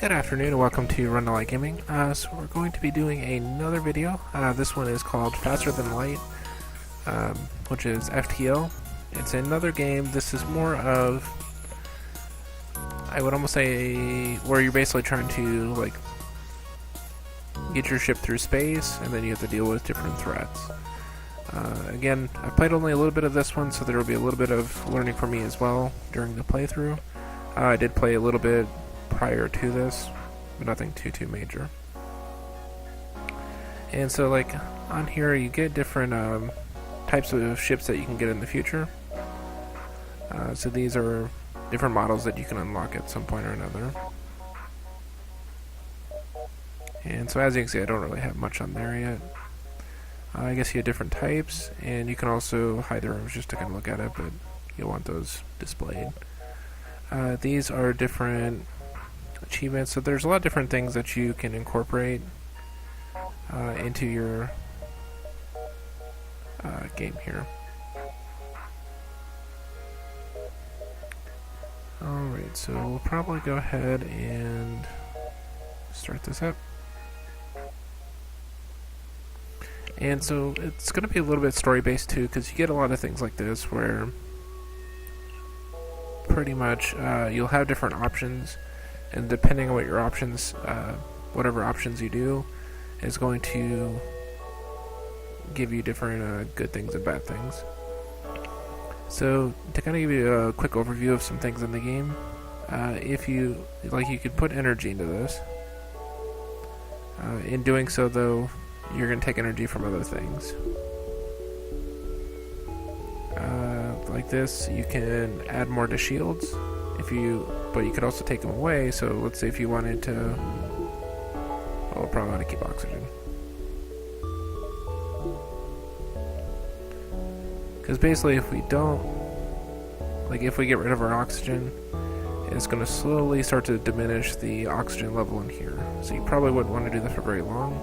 Good afternoon and welcome to Rundlii Gaming. So we're going to be doing another video. This one is called Faster Than Light, which is FTL. It's another game. This is more of, I would almost say, where you're basically trying to like get your ship through space, and then you have to deal with different threats. Again, I played only a little bit of this one, so there will be a little bit of learning for me as well during the playthrough. I did play a little bit prior to this, but nothing too major. And so like on here you get different types of ships that you can get in the future. So these are different models that you can unlock at some point or another. And so as you can see, I don't really have much on there yet. I guess you have different types, and you can also hide the rooms just to kind of look at it, but you'll want those displayed. These are different achievements, so there's a lot of different things that you can incorporate into your game here. Alright, so we'll probably go ahead and start this up. And so it's going to be a little bit story based too, because you get a lot of things like this where pretty much you'll have different options, and depending on what your options, whatever options you do, is going to give you different good things and bad things. So to kind of give you a quick overview of some things in the game, if you like, you could put energy into this. In doing so, though, you're going to take energy from other things. Like this, you can add more to shields, but you could also take them away. So let's say if you wanted to, well, we'll probably want to keep oxygen, because basically if we don't, like if we get rid of our oxygen, it's going to slowly start to diminish the oxygen level in here. So you probably wouldn't want to do that for very long,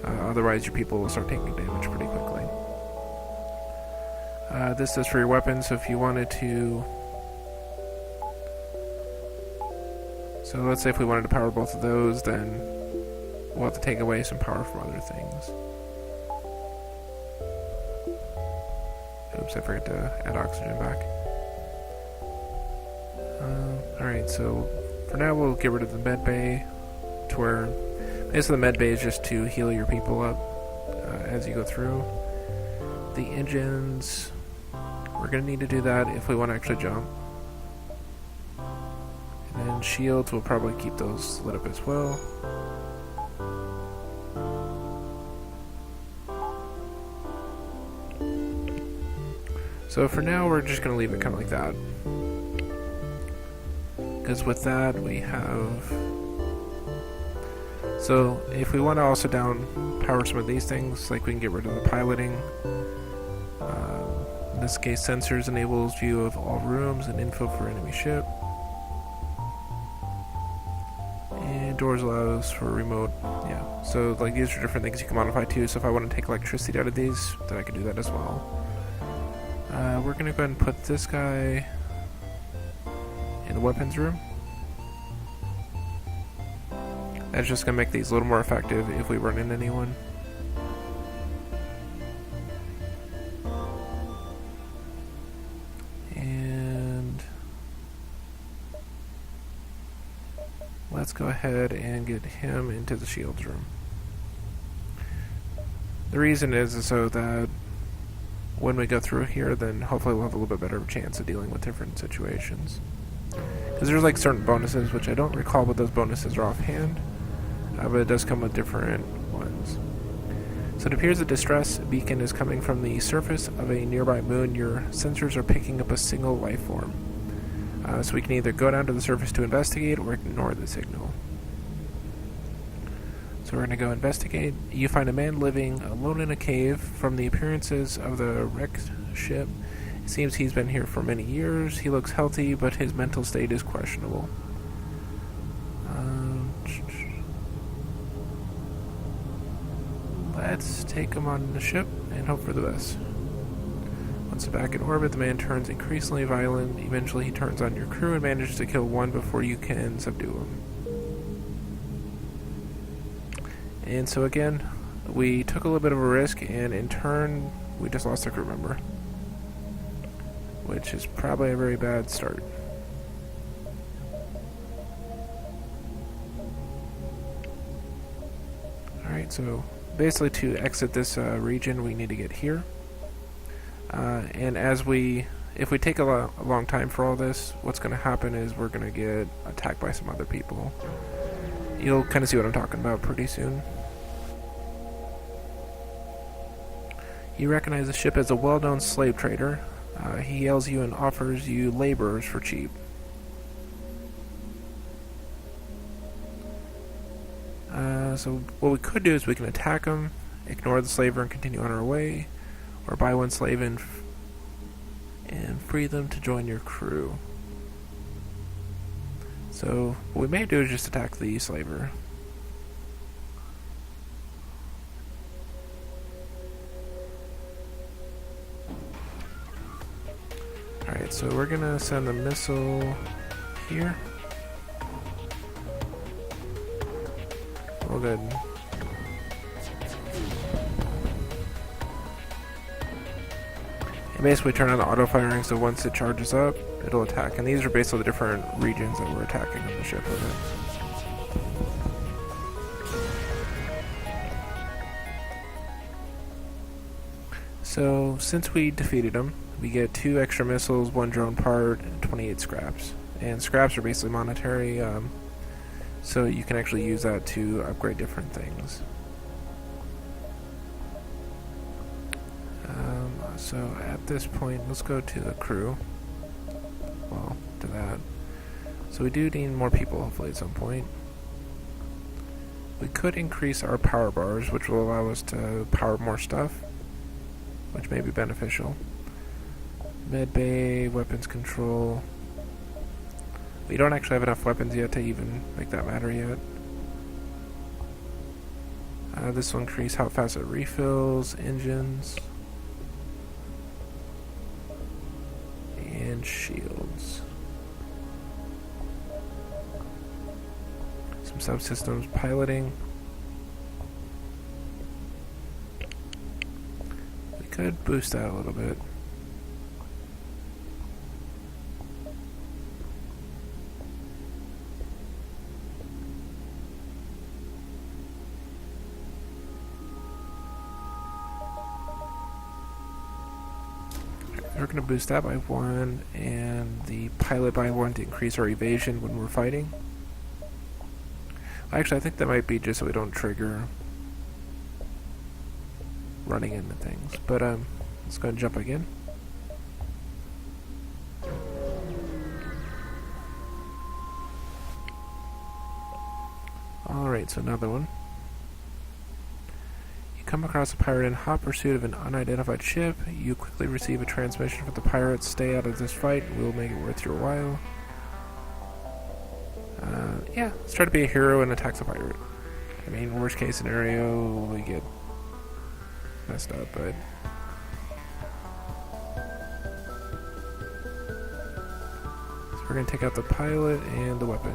otherwise your people will start taking damage pretty quickly. This is for your weapons, so if you wanted to, so let's say if we wanted to power both of those, then we'll have to take away some power from other things. Oops, I forgot to add oxygen back. Alright, so for now we'll get rid of the med bay, to where basically the med bay is just to heal your people up as you go through. The engines, we're going to need to do that if we want to actually jump. And then shields, we'll probably keep those lit up as well. So for now we're just going to leave it kind of like that, because with that we have, so if we want to also down power some of these things, like we can get rid of the piloting. In this case, sensors enables view of all rooms and info for enemy ship. And doors allows for remote, yeah. So like these are different things you can modify too, so if I want to take electricity out of these, then I can do that as well. We're going to go ahead and put this guy in the weapons room. That's just going to make these a little more effective if we run into anyone. And let's go ahead and get him into the shields room. The reason is so that when we go through here, then hopefully we'll have a little bit better chance of dealing with different situations. Because there's like certain bonuses, which I don't recall what those bonuses are offhand, but it does come with different ones. So it appears a distress beacon is coming from the surface of a nearby moon. Your sensors are picking up a single life form. So we can either go down to the surface to investigate or ignore the signal. So we're going to go investigate. You find a man living alone in a cave. From the appearances of the wrecked ship, it seems he's been here for many years. He looks healthy, but his mental state is questionable. Let's take him on the ship and hope for the best. Once back in orbit, the man turns increasingly violent. Eventually he turns on your crew and manages to kill one before you can subdue him. And so again, we took a little bit of a risk, and in turn, we just lost a crew member, which is probably a very bad start. Alright, so basically to exit this region, we need to get here. And if we take a long time for all this, what's going to happen is we're going to get attacked by some other people. You'll kind of see what I'm talking about pretty soon. You recognize the ship as a well-known slave trader. He hails you and offers you laborers for cheap. So what we could do is we can attack him, ignore the slaver and continue on our way, or buy one slave and free them to join your crew. So what we may do is just attack the slaver. Alright, so we're gonna send the missile here. Well, good. And basically turn on the auto firing, so once it charges up, it'll attack. And these are basically the different regions that we're attacking on the ship with it. So, since we defeated them, we get 2 extra missiles, 1 drone part, and 28 scraps. And scraps are basically monetary, so you can actually use that to upgrade different things. So at this point, let's go to the crew. Well, to that. So we do need more people, hopefully, at some point. We could increase our power bars, which will allow us to power more stuff, which may be beneficial. Med bay, weapons control. We don't actually have enough weapons yet to even make that matter yet. This will increase how fast it refills, engines, and shields. Some subsystems, piloting. We could boost that a little bit. We're going to boost that by 1, and the pilot by 1 to increase our evasion when we're fighting. Actually, I think that might be just so we don't trigger running into things. But let's go and jump again. Alright, so another one. Come across a pirate in hot pursuit of an unidentified ship. You quickly receive a transmission from the pirates. Stay out of this fight. We'll make it worth your while. Yeah, let's try to be a hero and attack the pirate. I mean, worst case scenario, we get messed up, but... So we're going to take out the pilot and the weapon.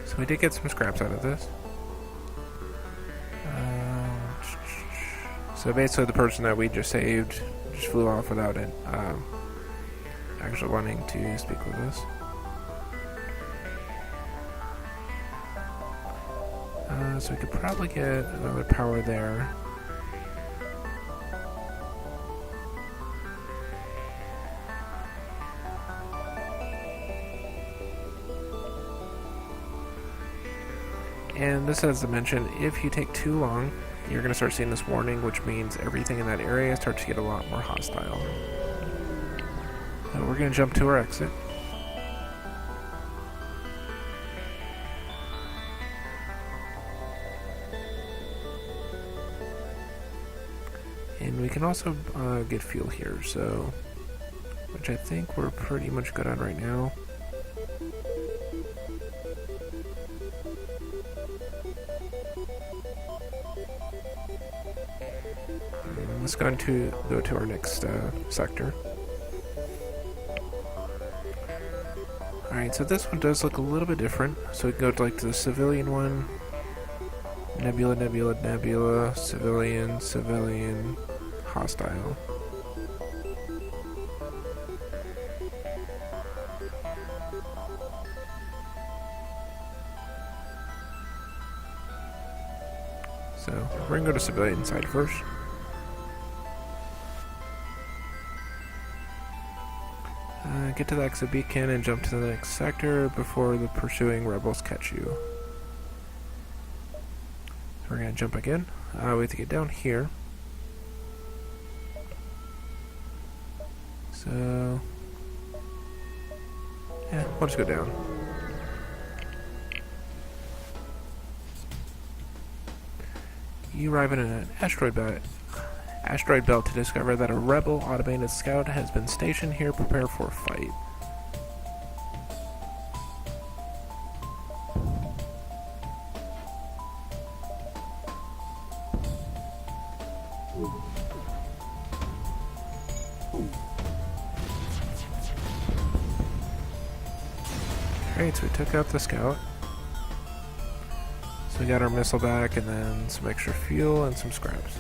So we did get some scraps out of this. So basically the person that we just saved just flew off without it actually wanting to speak with us. So we could probably get another power there. And this has to mention, if you take too long, you're going to start seeing this warning, which means everything in that area starts to get a lot more hostile. So we're going to jump to our exit. And we can also get fuel here, so which I think we're pretty much good on right now. Let's go to our next sector. Alright, so this one does look a little bit different. So we can go to like to the civilian one. Nebula, nebula, nebula, civilian, civilian, hostile. So we're gonna go to civilian side first. Get to the exit beacon and jump to the next sector before the pursuing rebels catch you. So we're gonna jump again. We have to get down here. So yeah, we'll just go down. You arrive in an asteroid belt to discover that a rebel automated scout has been stationed here. Prepare for a fight. Alright, so we took out the scout. So we got our missile back and then some extra fuel and some scraps.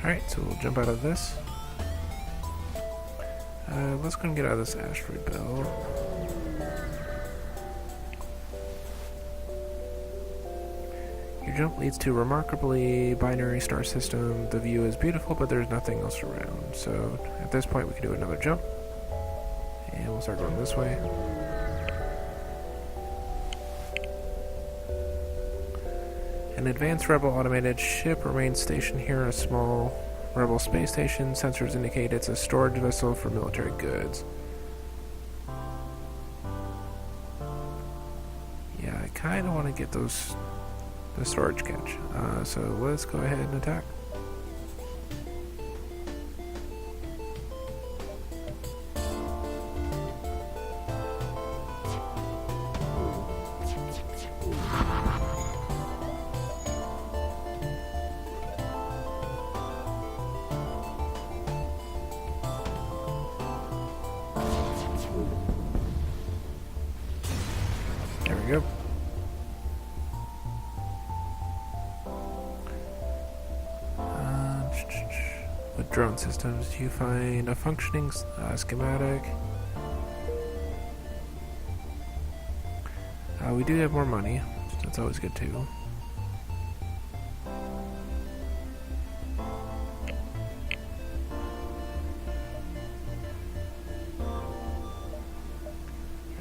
Alright, so we'll jump out of this. Let's go and get out of this asteroid belt. Your jump leads to a remarkably binary star system. The view is beautiful, but there's nothing else around. So at this point we can do another jump. And we'll start going this way. An advanced rebel automated ship remains stationed here in a small rebel space station. Sensors indicate it's a storage vessel for military goods. Yeah, I kind of want to get the storage catch. So let's go ahead and attack. There we go. With drone systems, you find a functioning schematic. We do have more money, so that's always good too.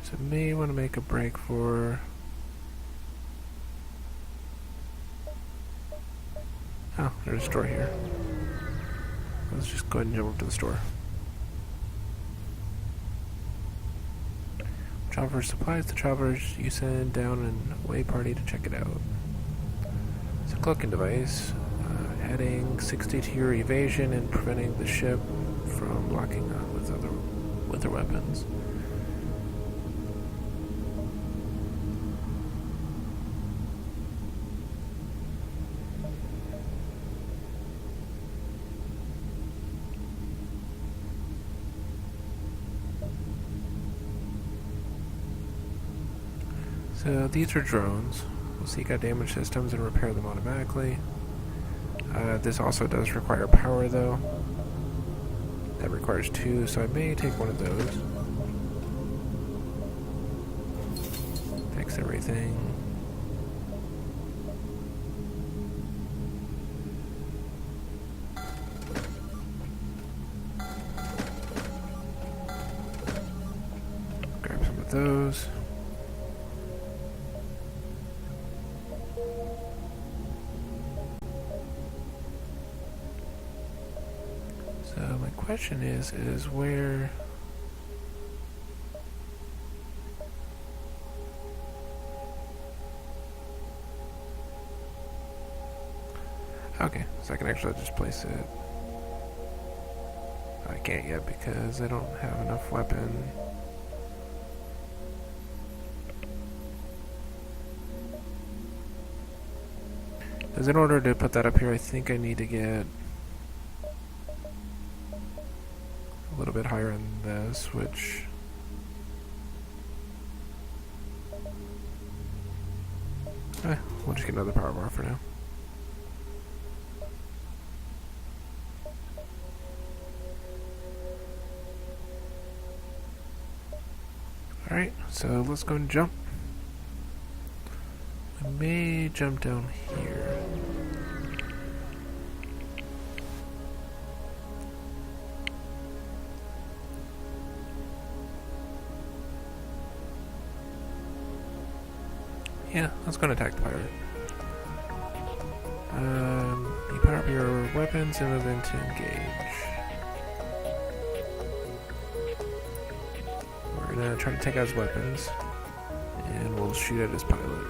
So may want to make a break for... Oh, there's a store here. Let's just go ahead and jump up to the store. Traveler supplies the travelers you send down an away party to check it out. It's a cloaking device, adding 60 to your evasion and preventing the ship from locking on with their weapons. So these are drones. We'll seek out damaged systems and repair them automatically. This also does require power though. That requires 2, so I may take one of those. Fix everything. Grab some of those. So my question is where... Okay, so I can actually just place it. I can't yet because I don't have enough weapon. Because in order to put that up here, I think I need to get a little bit higher than this, which... we'll just get another power bar for now. Alright, so let's go and jump. I may jump down here. Yeah, let's go and attack the pirate. You power up your weapons and move into engage. We're gonna try to take out his weapons, and we'll shoot at his pilot.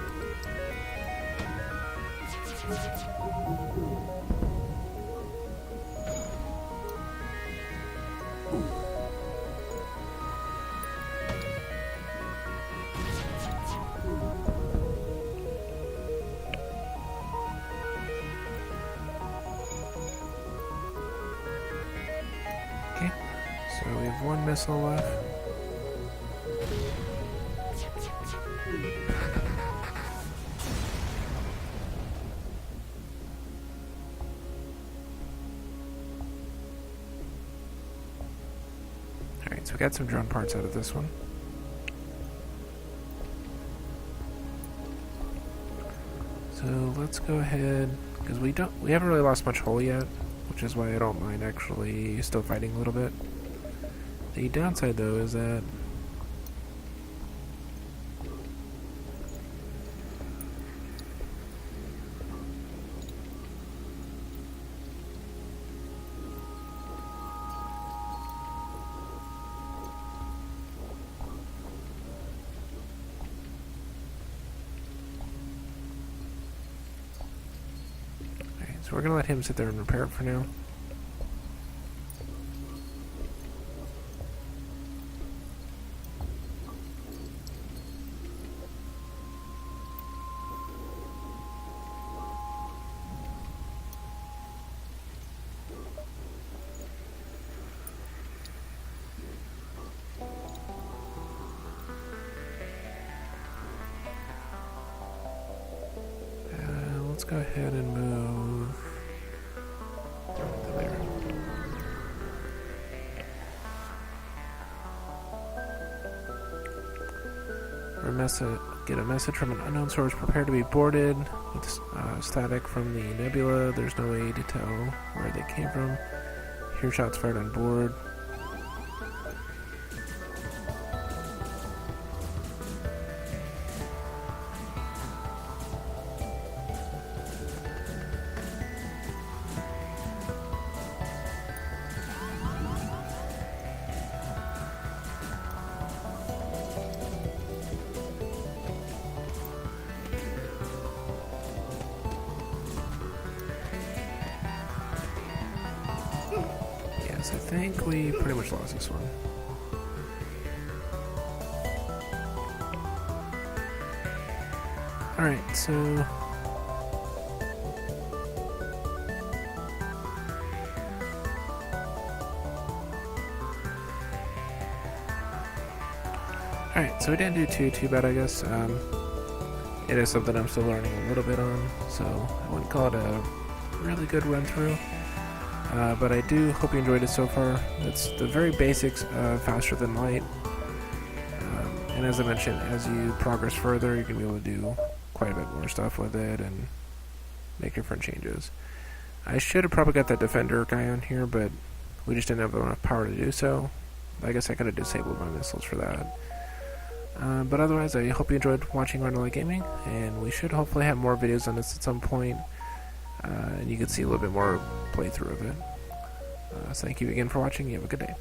Okay, so we have one missile left. Alright, so we got some drone parts out of this one. So let's go ahead, because we haven't really lost much hull yet, which is why I don't mind actually still fighting a little bit. The downside though is that so we're going to let him sit there and repair it for now. Let's go ahead and move to there. Get a message from an unknown source. Prepare to be boarded with static from the nebula. There's no way to tell where they came from. Hear shots fired on board. I think we pretty much lost this one. Alright, so... Alright, so we didn't do too bad, I guess. It is something I'm still learning a little bit on, so I wouldn't call it a really good run through. But I do hope you enjoyed it so far. It's the very basics of Faster Than Light. And as I mentioned, as you progress further, you're going to be able to do quite a bit more stuff with it and make different changes. I should have probably got that Defender guy on here, but we just didn't have enough power to do so. I guess I could have disabled my missiles for that. But otherwise, I hope you enjoyed watching Rundlii Gaming, and we should hopefully have more videos on this at some point. And you can see a little bit more playthrough of it. So thank you again for watching. You have a good day.